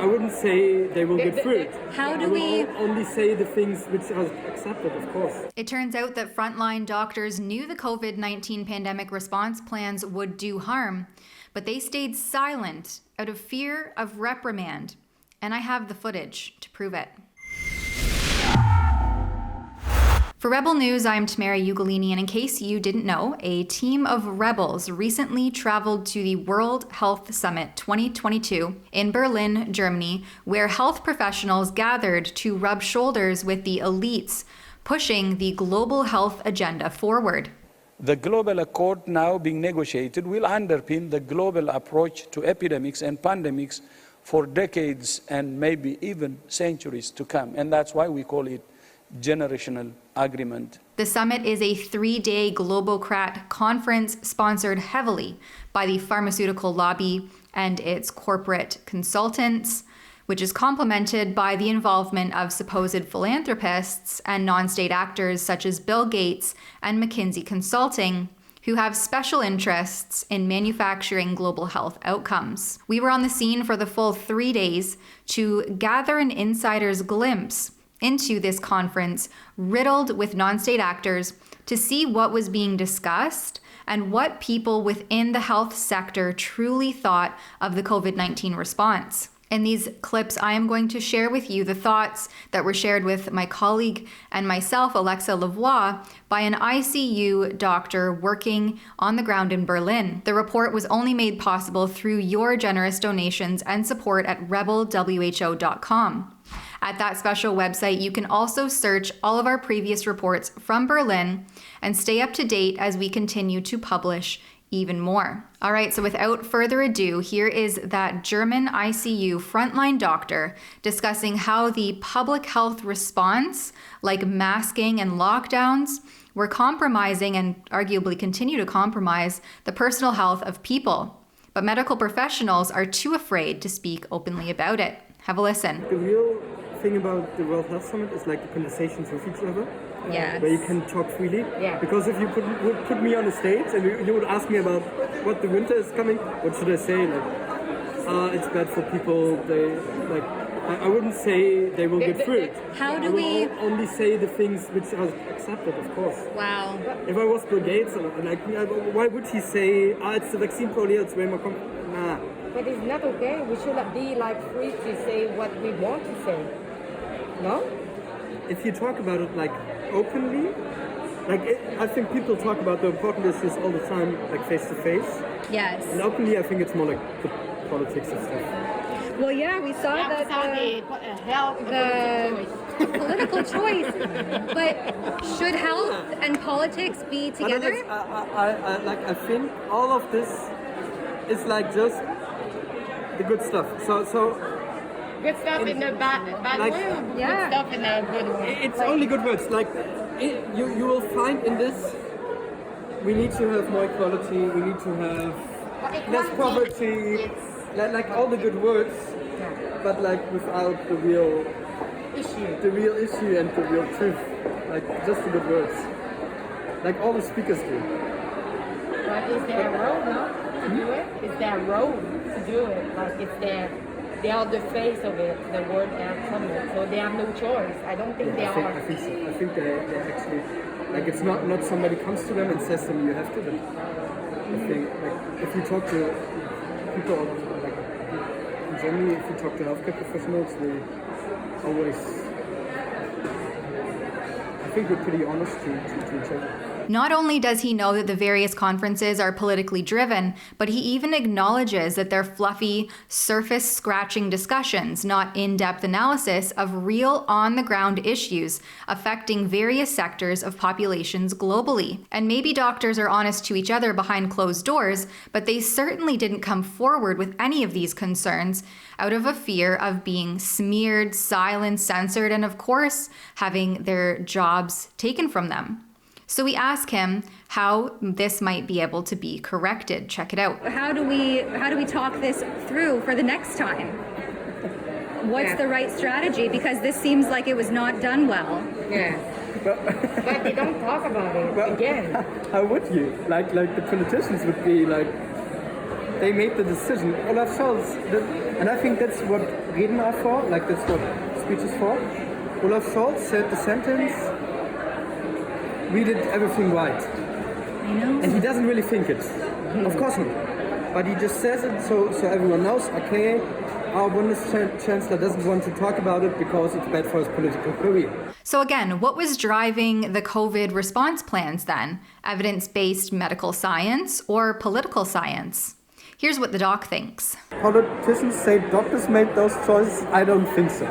I wouldn't say they will get through it. How do we only say the things which are accepted, of course. It turns out that frontline doctors knew the COVID-19 pandemic response plans would do harm, but they stayed silent out of fear of reprimand. And I have the footage to prove it. For Rebel News, I'm Tamara Ugolini, and in case you didn't know, a team of rebels recently traveled to the World Health Summit 2022 in Berlin, Germany, where health professionals gathered to rub shoulders with the elites pushing the global health agenda forward. The global accord now being negotiated will underpin the global approach to epidemics and pandemics for decades and maybe even centuries to come. And that's why we call it generational agreement. The summit is a 3-day globocrat conference sponsored heavily by the pharmaceutical lobby and its corporate consultants, which is complemented by the involvement of supposed philanthropists and non-state actors such as Bill Gates and McKinsey Consulting, who have special interests in manufacturing global health outcomes. We were on the scene for the full 3 days to gather an insider's glimpse into this conference riddled with non-state actors to see what was being discussed and what people within the health sector truly thought of the COVID-19 response. In these clips, I am going to share with you the thoughts that were shared with my colleague and myself, Alexa Lavoie, by an ICU doctor working on the ground in Berlin. The report was only made possible through your generous donations and support at rebelwho.com. At that special website, you can also search all of our previous reports from Berlin and stay up to date as we continue to publish even more. All right, so without further ado, here is that German ICU frontline doctor discussing how the public health response, like masking and lockdowns, were compromising and arguably continue to compromise the personal health of people. But medical professionals are too afraid to speak openly about it. Have a listen. The real thing about the World Health Summit is like the conversations with each other. Yes. Where you can talk freely. Yeah. Because if you would put me on a stage and you would ask me about what the winter is coming, what should I say? Like, it's bad for people. They like. I wouldn't say they will get through it. How do I we will only say the things which are accepted, of course. Wow. If I was Bill Gates, why would he say, it's the vaccine probably, it's way more Nah. But it's not okay. We should be like free to say what we want to say. No? If you talk about it like openly, I think people talk about the important issues all the time, like face to face. Yes. And openly, I think it's more like the politics and stuff. Well, yeah, we saw that the political choice, but should health and politics be together? I think all of this is like just the good stuff. So good stuff in the bad like, way, or yeah. good stuff in the good way? It's only good words. Like you will find in this, we need to have more equality. We need to have less poverty. Like all the good words, but like without the real issue and the real truth. Like just the good words. Like all the speakers do. But is there a role, no, to do it? Is there a role to do it? Like they are the face of it, the World Health Summit, so they have no choice. I don't think they are. I think so. I think they're actually, like it's not somebody comes to them and says to them, you have to. But I think like if you talk to people, like in Germany, if you talk to healthcare professionals, they always, I think we're pretty honest to each other. Not only does he know that the various conferences are politically driven, but he even acknowledges that they're fluffy, surface-scratching discussions, not in-depth analysis of real on-the-ground issues affecting various sectors of populations globally. And maybe doctors are honest to each other behind closed doors, but they certainly didn't come forward with any of these concerns out of a fear of being smeared, silenced, censored, and of course, having their jobs taken from them. So we ask him how this might be able to be corrected. Check it out. How do we talk this through for the next time? What's the right strategy? Because this seems like it was not done well. Yeah. But they don't talk about it again. How would you? Like the politicians would be like, they made the decision. Olaf Scholz, and I think that's what Reden are for, like that's what speech is for. Olaf Scholz said the sentence, we did everything right. I know. And he doesn't really think it. Of course not. But he just says it so everyone knows, okay, our Bundeschancellor doesn't want to talk about it because it's bad for his political career. So again, what was driving the COVID response plans then? Evidence-based medical science or political science? Here's what the doc thinks. Politicians say doctors made those choices. I don't think so.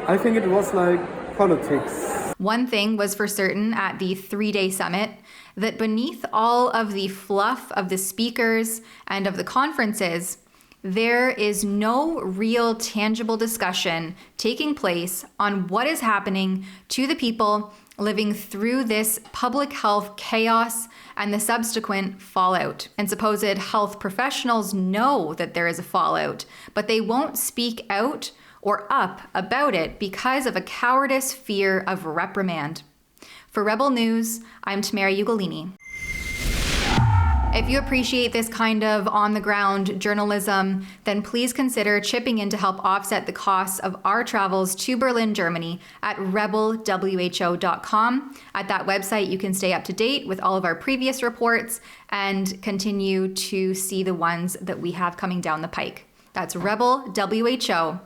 I think it was like politics. One thing was for certain at the 3-day summit, that beneath all of the fluff of the speakers and of the conferences, there is no real tangible discussion taking place on what is happening to the people living through this public health chaos and the subsequent fallout. And supposed health professionals know that there is a fallout, but they won't speak out or up about it because of a cowardice fear of reprimand. For Rebel News, I'm Tamara Ugolini. If you appreciate this kind of on-the-ground journalism, then please consider chipping in to help offset the costs of our travels to Berlin, Germany at rebelwho.com. At that website, you can stay up to date with all of our previous reports and continue to see the ones that we have coming down the pike. That's rebelwho.com.